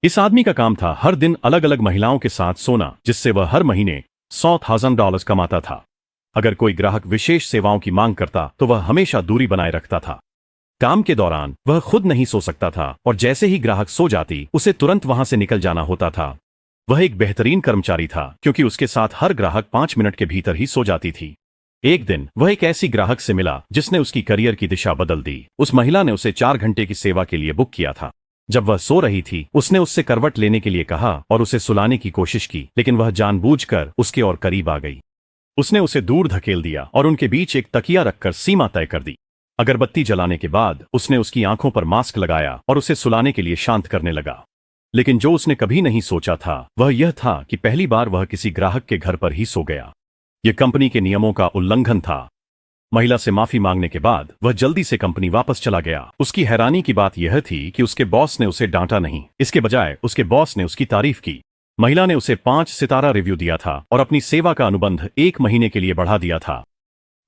इस आदमी का काम था हर दिन अलग अलग महिलाओं के साथ सोना, जिससे वह हर महीने $100,000 कमाता था। अगर कोई ग्राहक विशेष सेवाओं की मांग करता तो वह हमेशा दूरी बनाए रखता था। काम के दौरान वह खुद नहीं सो सकता था और जैसे ही ग्राहक सो जाती उसे तुरंत वहां से निकल जाना होता था। वह एक बेहतरीन कर्मचारी था क्योंकि उसके साथ हर ग्राहक 5 मिनट के भीतर ही सो जाती थी। एक दिन वह एक ऐसी ग्राहक से मिला जिसने उसकी करियर की दिशा बदल दी। उस महिला ने उसे 4 घंटे की सेवा के लिए बुक किया था। जब वह सो रही थी उसने उससे करवट लेने के लिए कहा और उसे सुलाने की कोशिश की, लेकिन वह जानबूझकर उसके और करीब आ गई। उसने उसे दूर धकेल दिया और उनके बीच एक तकिया रखकर सीमा तय कर दी। अगरबत्ती जलाने के बाद उसने उसकी आंखों पर मास्क लगाया और उसे सुलाने के लिए शांत करने लगा। लेकिन जो उसने कभी नहीं सोचा था वह यह था कि पहली बार वह किसी ग्राहक के घर पर ही सो गया। यह कंपनी के नियमों का उल्लंघन था। महिला से माफी मांगने के बाद वह जल्दी से कंपनी वापस चला गया। उसकी हैरानी की बात यह थी कि उसके बॉस ने उसे डांटा नहीं, इसके बजाय उसके बॉस ने उसकी तारीफ की। महिला ने उसे 5 सितारा रिव्यू दिया था और अपनी सेवा का अनुबंध 1 महीने के लिए बढ़ा दिया था।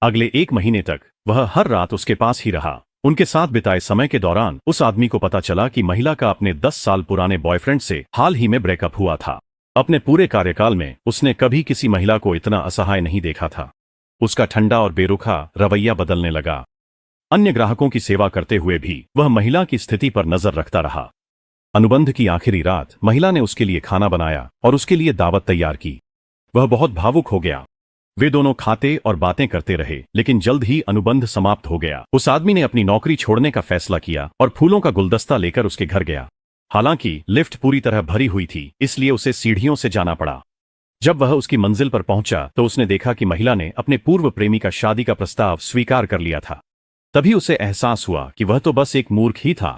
अगले 1 महीने तक वह हर रात उसके पास ही रहा। उनके साथ बिताए समय के दौरान उस आदमी को पता चला कि महिला का अपने 10 साल पुराने बॉयफ्रेंड से हाल ही में ब्रेकअप हुआ था। अपने पूरे कार्यकाल में उसने कभी किसी महिला को इतना असहाय नहीं देखा था। उसका ठंडा और बेरुखा रवैया बदलने लगा। अन्य ग्राहकों की सेवा करते हुए भी वह महिला की स्थिति पर नजर रखता रहा। अनुबंध की आखिरी रात महिला ने उसके लिए खाना बनाया और उसके लिए दावत तैयार की। वह बहुत भावुक हो गया। वे दोनों खाते और बातें करते रहे, लेकिन जल्द ही अनुबंध समाप्त हो गया। उस आदमी ने अपनी नौकरी छोड़ने का फैसला किया और फूलों का गुलदस्ता लेकर उसके घर गया। हालांकि लिफ्ट पूरी तरह भरी हुई थी, इसलिए उसे सीढ़ियों से जाना पड़ा। जब वह उसकी मंजिल पर पहुंचा तो उसने देखा कि महिला ने अपने पूर्व प्रेमी का शादी का प्रस्ताव स्वीकार कर लिया था। तभी उसे एहसास हुआ कि वह तो बस एक मूर्ख ही था।